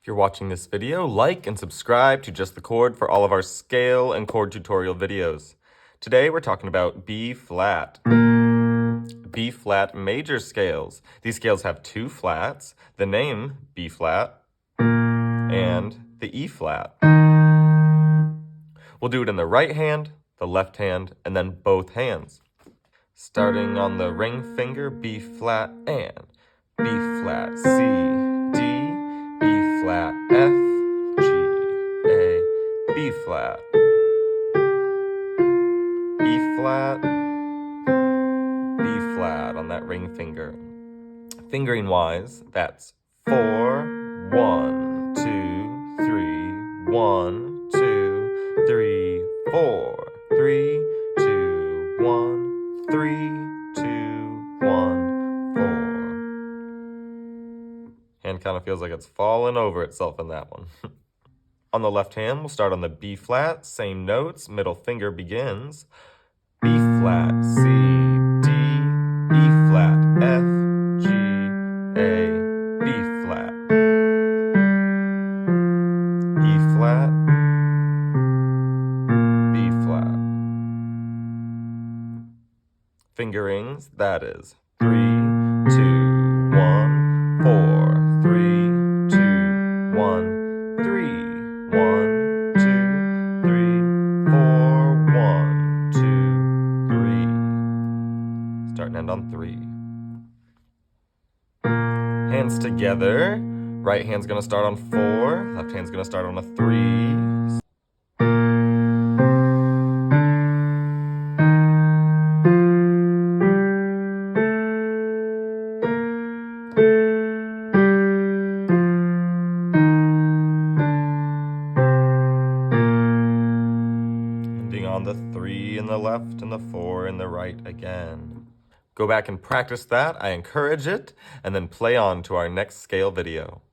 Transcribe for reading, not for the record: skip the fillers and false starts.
If you're watching this video, like and subscribe to Just the Chord for all of our scale and chord tutorial videos. Today we're talking about B flat. B flat major scales. These scales have two flats, the name B flat and the E flat. We'll do it in the right hand, the left hand, and then both hands. Starting on the ring finger, B flat and B flat, C, D, E flat, F, G, A, B flat, E flat, B flat on that ring finger. Fingering wise, that's 4, 1, 2, 3, 1, 2, 3, 4, 3, 2, 1, 3, 2, 1, 4. Hand kind of feels like it's falling over itself in that one. On the left hand, we'll start on the B flat, same notes, middle finger begins. B flat, C, D, E flat, F, G, A, B flat, E flat, B flat. Fingerings, that is 3, 2, 1, 4, 3, 2, 1, 3, 1, 2, 3, 4, 1, 2, 3. Start and end on 3. Hands together. Right hand's gonna start on 4, left hand's gonna start on a 3. Ending on the 3 in the left and the 4 in the right again. Go back and practice that, I encourage it, and then play on to our next scale video.